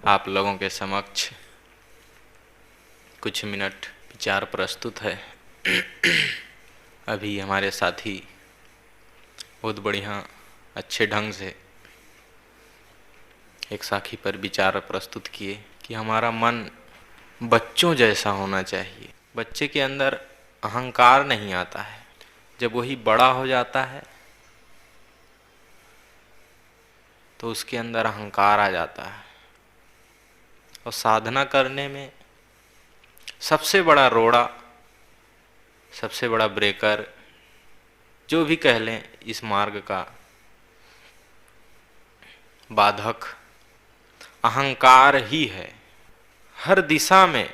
आप लोगों के समक्ष कुछ मिनट विचार प्रस्तुत है। अभी हमारे साथी बहुत बढ़िया अच्छे ढंग से एक साखी पर विचार प्रस्तुत किए कि हमारा मन बच्चों जैसा होना चाहिए। बच्चे के अंदर अहंकार नहीं आता है, जब वही बड़ा हो जाता है तो उसके अंदर अहंकार आ जाता है। और साधना करने में सबसे बड़ा रोड़ा, सबसे बड़ा ब्रेकर, जो भी कह लें, इस मार्ग का बाधक अहंकार ही है। हर दिशा में,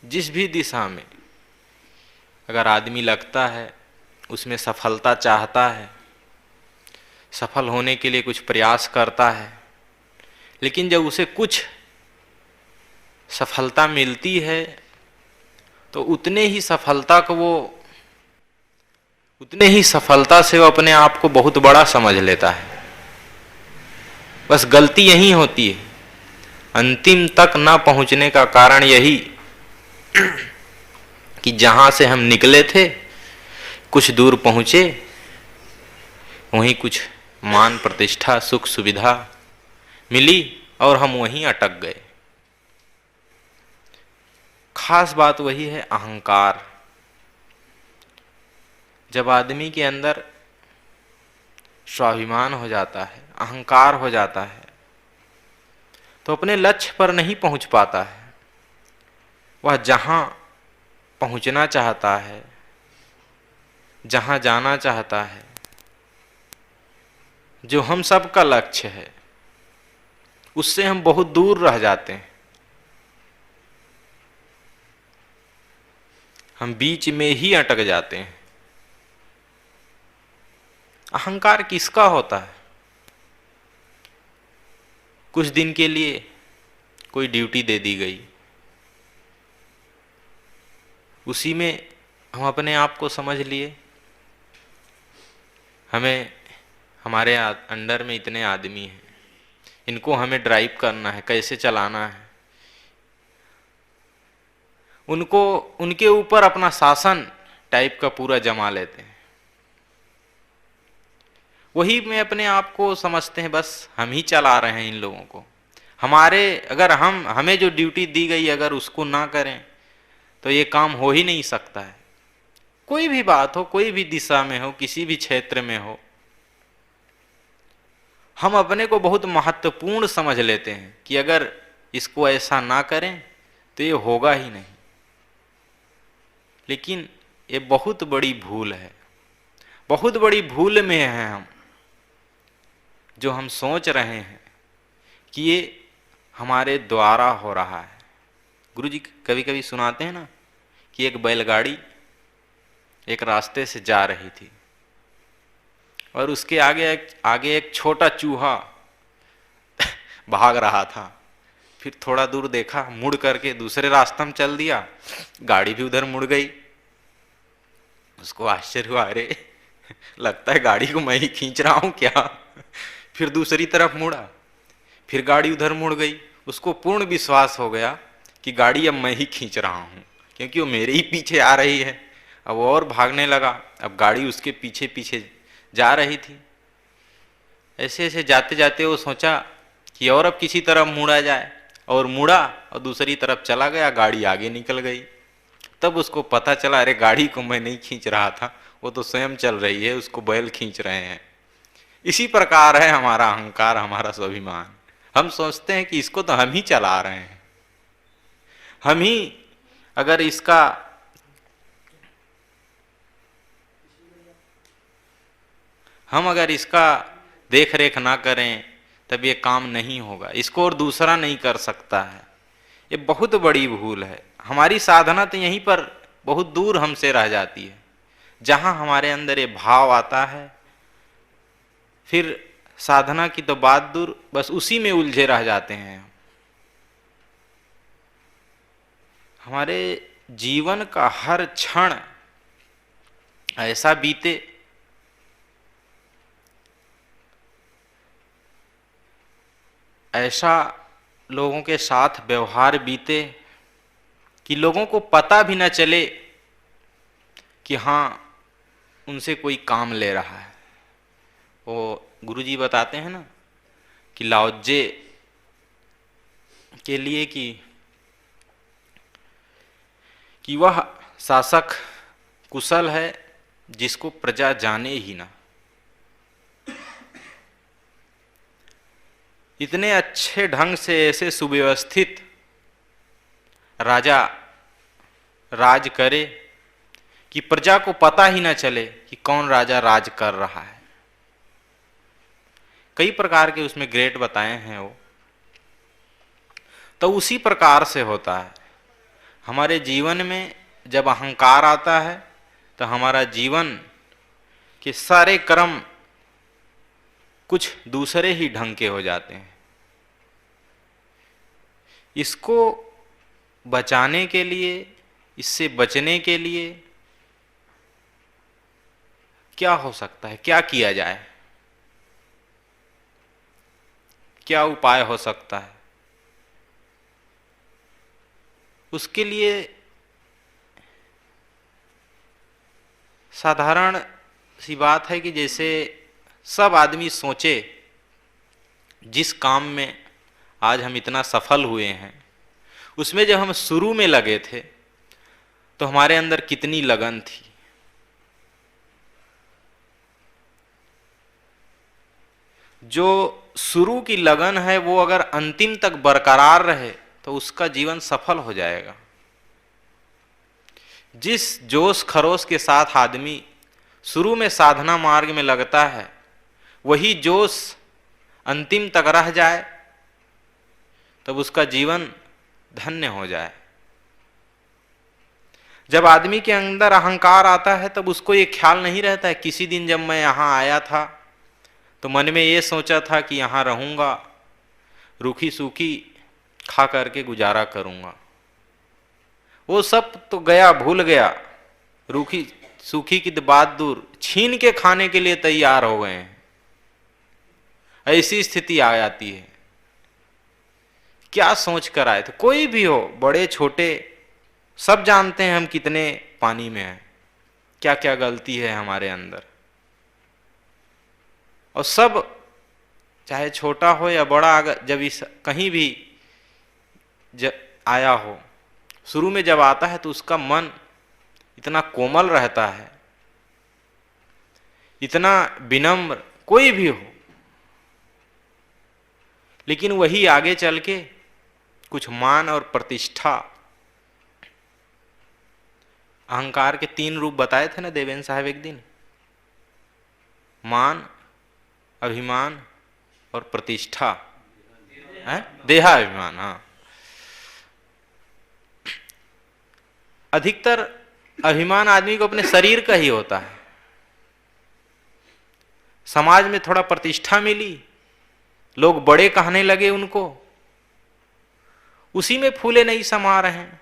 जिस भी दिशा में अगर आदमी लगता है, उसमें सफलता चाहता है, सफल होने के लिए कुछ प्रयास करता है, लेकिन जब उसे कुछ सफलता मिलती है तो उतने ही सफलता से वो अपने आप को बहुत बड़ा समझ लेता है। बस गलती यही होती है, अंतिम तक ना पहुंचने का कारण यही कि जहां से हम निकले थे कुछ दूर पहुंचे, वहीं कुछ मान प्रतिष्ठा सुख सुविधा मिली और हम वहीं अटक गए। खास बात वही है अहंकार। जब आदमी के अंदर स्वाभिमान हो जाता है, अहंकार हो जाता है, तो अपने लक्ष्य पर नहीं पहुंच पाता है। वह जहां पहुंचना चाहता है, जहां जाना चाहता है, जो हम सब का लक्ष्य है, उससे हम बहुत दूर रह जाते हैं। हम बीच में ही अटक जाते हैं। अहंकार किसका होता है? कुछ दिन के लिए कोई ड्यूटी दे दी गई, उसी में हम अपने आप को समझ लिए। हमारे अंडर में इतने आदमी हैं, इनको हमें ड्राइव करना है, कैसे चलाना है, उनके ऊपर अपना शासन टाइप का पूरा जमा लेते हैं। वही में अपने आप को समझते हैं बस हम ही चला रहे हैं इन लोगों को। हमें जो ड्यूटी दी गई अगर उसको ना करें तो ये काम हो ही नहीं सकता है। कोई भी बात हो, कोई भी दिशा में हो, किसी भी क्षेत्र में हो, हम अपने को बहुत महत्वपूर्ण समझ लेते हैं कि अगर इसको ऐसा ना करें तो ये होगा ही नहीं। लेकिन ये बहुत बड़ी भूल है। बहुत बड़ी भूल में हैं हम, जो हम सोच रहे हैं कि ये हमारे द्वारा हो रहा है। गुरुजी कभी कभी सुनाते हैं ना कि एक बैलगाड़ी एक रास्ते से जा रही थी और उसके आगे एक छोटा चूहा भाग रहा था। फिर थोड़ा दूर देखा, मुड़ करके दूसरे रास्ते में चल दिया, गाड़ी भी उधर मुड़ गई। उसको आश्चर्य हुआ, अरे लगता है गाड़ी को मैं ही खींच रहा हूं क्या। फिर दूसरी तरफ मुड़ा, फिर गाड़ी उधर मुड़ गई। उसको पूर्ण विश्वास हो गया कि गाड़ी अब मैं ही खींच रहा हूं, क्योंकि वो मेरे ही पीछे आ रही है। अब वो और भागने लगा, अब गाड़ी उसके पीछे पीछे जा रही थी। ऐसे ऐसे जाते जाते वो सोचा कि और अब किसी तरफ मुड़ा जाए, और मुड़ा और दूसरी तरफ चला गया, गाड़ी आगे निकल गई। तब उसको पता चला, अरे गाड़ी को मैं नहीं खींच रहा था, वो तो स्वयं चल रही है, उसको बैल खींच रहे हैं। इसी प्रकार है हमारा अहंकार, हमारा स्वाभिमान। हम सोचते हैं कि इसको तो हम ही चला रहे हैं। हम ही अगर इसका देख रेख ना करें तब ये काम नहीं होगा, इसको और दूसरा नहीं कर सकता है। ये बहुत बड़ी भूल है। हमारी साधना तो यहीं पर बहुत दूर हमसे रह जाती है। जहां हमारे अंदर ये भाव आता है, फिर साधना की तो बात दूर, बस उसी में उलझे रह जाते हैं। हमारे जीवन का हर क्षण ऐसा बीते ऐसा लोगों के साथ व्यवहार बीते कि लोगों को पता भी न चले कि हाँ उनसे कोई काम ले रहा है। वो गुरुजी बताते हैं ना कि लाओजे के लिए कि वह शासक कुशल है जिसको प्रजा जाने ही ना। इतने अच्छे ढंग से ऐसे सुव्यवस्थित राजा राज करे कि प्रजा को पता ही ना चले कि कौन राजा राज कर रहा है। कई प्रकार के उसमें ग्रेड बताए हैं वो। तो उसी प्रकार से होता है हमारे जीवन में। जब अहंकार आता है तो हमारा जीवन के सारे कर्म कुछ दूसरे ही ढंग के हो जाते हैं। इसको बचाने के लिए, इससे बचने के लिए क्या हो सकता है, क्या किया जाए, क्या उपाय हो सकता है? उसके लिए साधारण सी बात है कि जैसे सब आदमी सोचे जिस काम में आज हम इतना सफल हुए हैं उसमें जब हम शुरू में लगे थे तो हमारे अंदर कितनी लगन थी। जो शुरू की लगन है वो अगर अंतिम तक बरकरार रहे तो उसका जीवन सफल हो जाएगा। जिस जोश खरोश के साथ आदमी शुरू में साधना मार्ग में लगता है वही जोश अंतिम तक रह जाए तब उसका जीवन धन्य हो जाए। जब आदमी के अंदर अहंकार आता है तब उसको ये ख्याल नहीं रहता है किसी दिन जब मैं यहाँ आया था तो मन में ये सोचा था कि यहाँ रहूँगा, रूखी सूखी खा करके गुजारा करूँगा। वो सब तो गया, भूल गया। रूखी सूखी की बात दूर, छीन के खाने के लिए तैयार हो गए हैं। ऐसी स्थिति आ जाती है। क्या सोच कर आए थे? कोई भी हो, बड़े छोटे, सब जानते हैं हम कितने पानी में हैं, क्या क्या गलती है हमारे अंदर। और सब चाहे छोटा हो या बड़ा, अगर जब इस कहीं भी आया हो, शुरू में जब आता है तो उसका मन इतना कोमल रहता है, इतना विनम्र, कोई भी हो। लेकिन वही आगे चल के कुछ मान और प्रतिष्ठा, अहंकार के 3 रूप बताए थे ना देवेंद्र साहब एक दिन, मान, अभिमान और प्रतिष्ठा है, देहाभिमान। हाँ, अधिकतर अभिमान आदमी को अपने शरीर का ही होता है। समाज में थोड़ा प्रतिष्ठा मिली, लोग बड़े कहने लगे उनको, उसी में फूले नहीं समा रहे हैं।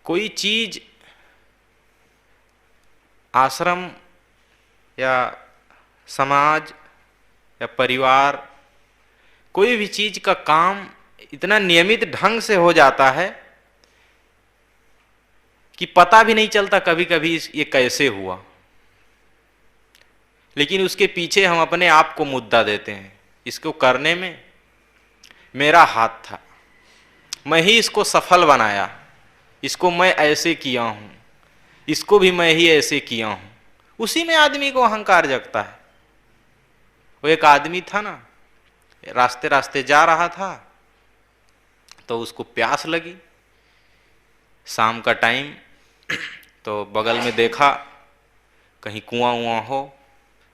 कोई चीज आश्रम या समाज या परिवार, कोई भी चीज का काम इतना नियमित ढंग से हो जाता है कि पता भी नहीं चलता कभी कभी ये कैसे हुआ। लेकिन उसके पीछे हम अपने आप को मुद्दा देते हैं, इसको करने में मेरा हाथ था, मैं ही इसको सफल बनाया, इसको मैं ऐसे किया हूं, इसको भी मैं ही ऐसे किया हूं। उसी में आदमी को अहंकार जगता है। वो एक आदमी था ना, रास्ते रास्ते जा रहा था तो उसको प्यास लगी, शाम का टाइम, तो बगल में देखा कहीं कुआं वुआं हो,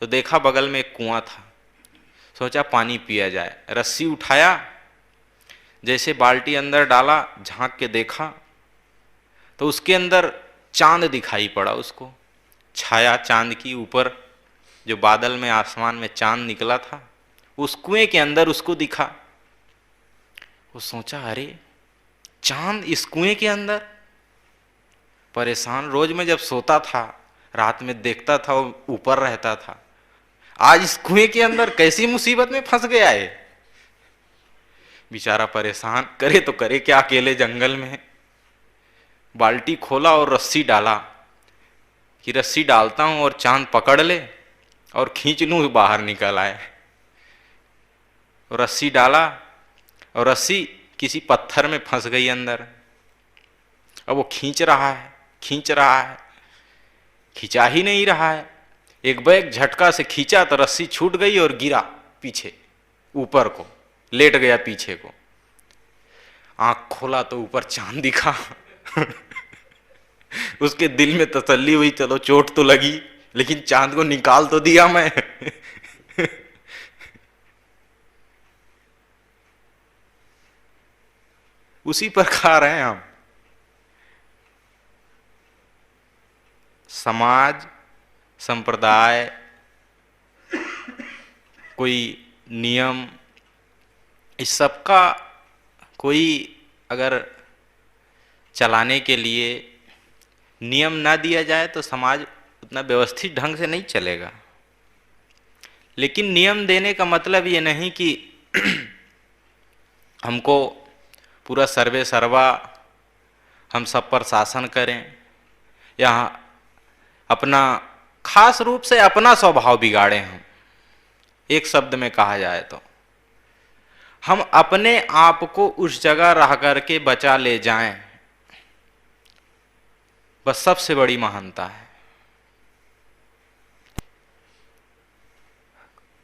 तो देखा बगल में एक कुआं था, सोचा पानी पिया जाए। रस्सी उठाया, जैसे बाल्टी अंदर डाला, झांक के देखा तो उसके अंदर चांद दिखाई पड़ा उसको, छाया चांद की ऊपर, जो बादल में आसमान में चांद निकला था उस कुएं के अंदर उसको दिखा। वो सोचा अरे चांद इस कुएं के अंदर। परेशान, रोज में जब सोता था रात में देखता था वो ऊपर रहता था, आज इस कुएं के अंदर कैसी मुसीबत में फंस गया है। बेचारा परेशान, करे तो करे क्या, अकेले जंगल में। बाल्टी खोला और रस्सी डाला कि रस्सी डालता हूं और चांद पकड़ ले और खींच लूं, बाहर निकल आए। रस्सी डाला और रस्सी किसी पत्थर में फंस गई अंदर। अब वो खींच रहा है, खींच रहा है, खिंचा ही नहीं रहा है। एक बैग झटका से खींचा तो रस्सी छूट गई और गिरा पीछे, ऊपर को लेट गया पीछे को। आंख खोला तो ऊपर चांद दिखा। उसके दिल में तसल्ली हुई, चलो चोट तो लगी लेकिन चांद को निकाल तो दिया मैं। उसी प्रकार हैं हम। समाज, संप्रदाय, कोई नियम, इस सब का कोई अगर चलाने के लिए नियम ना दिया जाए तो समाज उतना व्यवस्थित ढंग से नहीं चलेगा। लेकिन नियम देने का मतलब ये नहीं कि हमको पूरा सर्वे सर्वा हम सब पर शासन करें, या अपना खास रूप से अपना स्वभाव बिगाड़ें। हम एक शब्द में कहा जाए तो हम अपने आप को उस जगह रह करके बचा ले जाएं, बस सबसे बड़ी महानता है।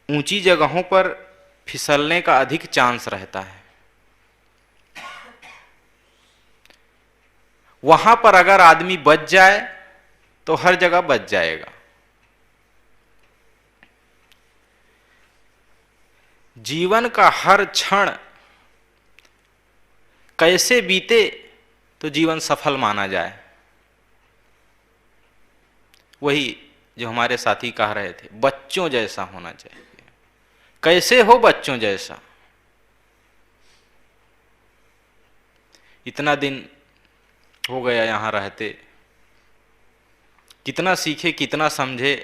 ऊंची जगहों पर फिसलने का अधिक चांस रहता है। वहां पर अगर आदमी बच जाए तो हर जगह बच जाएगा। जीवन का हर क्षण कैसे बीते तो जीवन सफल माना जाए। वही जो हमारे साथी कह रहे थे, बच्चों जैसा होना चाहिए। कैसे हो बच्चों जैसा? इतना दिन हो गया यहां रहते, कितना सीखे, कितना समझे,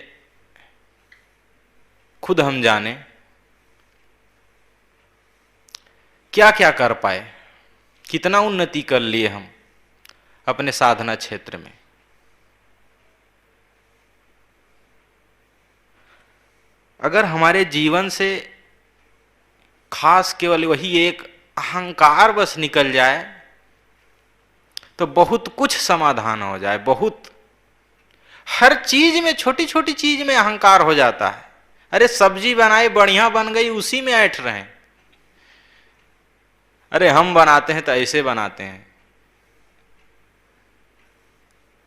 खुद हम जाने। क्या क्या कर पाए, कितना उन्नति कर लिए हम अपने साधना क्षेत्र में। अगर हमारे जीवन से खास केवल वही एक अहंकार बस निकल जाए तो बहुत कुछ समाधान हो जाए। बहुत, हर चीज में, छोटी छोटी चीज में अहंकार हो जाता है। अरे सब्जी बनाई, बढ़िया बन गई, उसी में ऐठ रहे हैं। अरे हम बनाते हैं तो ऐसे बनाते हैं।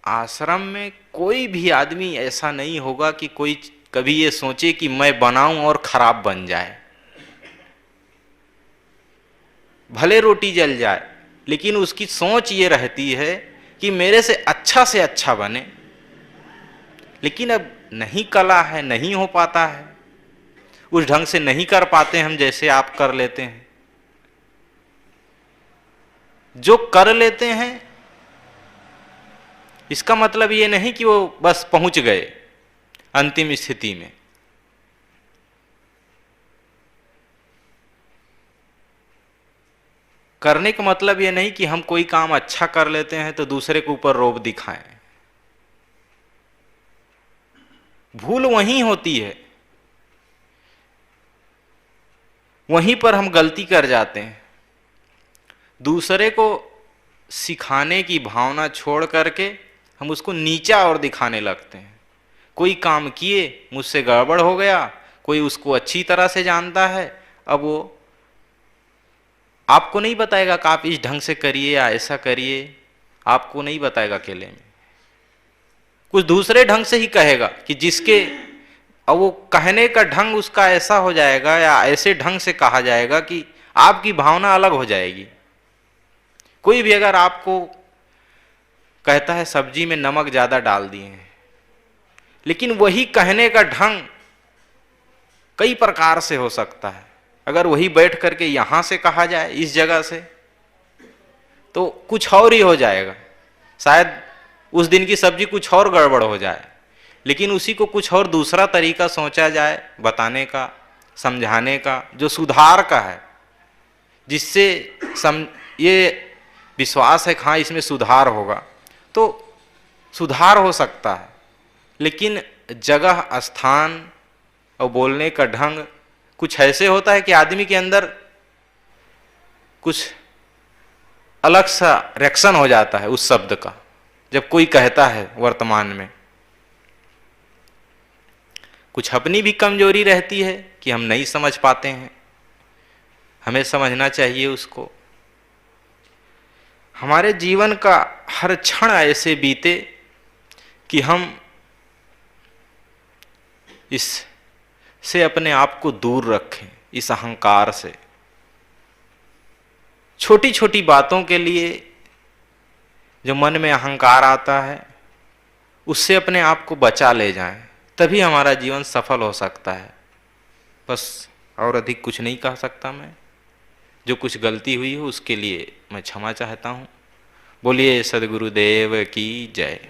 आश्रम में कोई भी आदमी ऐसा नहीं होगा कि कोई कभी ये सोचे कि मैं बनाऊं और खराब बन जाए। भले रोटी जल जाए लेकिन उसकी सोच ये रहती है कि मेरे से अच्छा बने। लेकिन अब नहीं, कला है, नहीं हो पाता है, उस ढंग से नहीं कर पाते हम जैसे आप कर लेते हैं। जो कर लेते हैं इसका मतलब ये नहीं कि वो बस पहुंच गए अंतिम स्थिति में। करने का मतलब ये नहीं कि हम कोई काम अच्छा कर लेते हैं तो दूसरे के ऊपर रोब दिखाएं। भूल वहीं होती है, वहीं पर हम गलती कर जाते हैं। दूसरे को सिखाने की भावना छोड़ करके हम उसको नीचा और दिखाने लगते हैं। कोई काम किए, मुझसे गड़बड़ हो गया, कोई उसको अच्छी तरह से जानता है, अब वो आपको नहीं बताएगा कि आप इस ढंग से करिए या ऐसा करिए। आपको नहीं बताएगा अकेले में, कुछ दूसरे ढंग से ही कहेगा कि जिसके, अब वो कहने का ढंग उसका ऐसा हो जाएगा या ऐसे ढंग से कहा जाएगा कि आपकी भावना अलग हो जाएगी। कोई भी अगर आपको कहता है सब्जी में नमक ज्यादा डाल दिए हैं, लेकिन वही कहने का ढंग कई प्रकार से हो सकता है। अगर वही बैठ करके यहां से कहा जाए इस जगह से तो कुछ और ही हो जाएगा। शायद उस दिन की सब्जी कुछ और गड़बड़ हो जाए। लेकिन उसी को कुछ और दूसरा तरीका सोचा जाए बताने का, समझाने का, जो सुधार का है, जिससे ये विश्वास है कि हाँ इसमें सुधार होगा, तो सुधार हो सकता है। लेकिन जगह, स्थान और बोलने का ढंग कुछ ऐसे होता है कि आदमी के अंदर कुछ अलग सा रिएक्शन हो जाता है उस शब्द का, जब कोई कहता है वर्तमान में। कुछ अपनी भी कमजोरी रहती है कि हम नहीं समझ पाते हैं, हमें समझना चाहिए उसको। हमारे जीवन का हर क्षण ऐसे बीते कि हम इससे अपने आप को दूर रखें, इस अहंकार से। छोटी छोटी बातों के लिए जो मन में अहंकार आता है, उससे अपने आप को बचा ले जाएं, तभी हमारा जीवन सफल हो सकता है। बस और अधिक कुछ नहीं कह सकता मैं। जो कुछ गलती हुई हो उसके लिए मैं क्षमा चाहता हूँ। बोलिए सद्गुरुदेव की जय।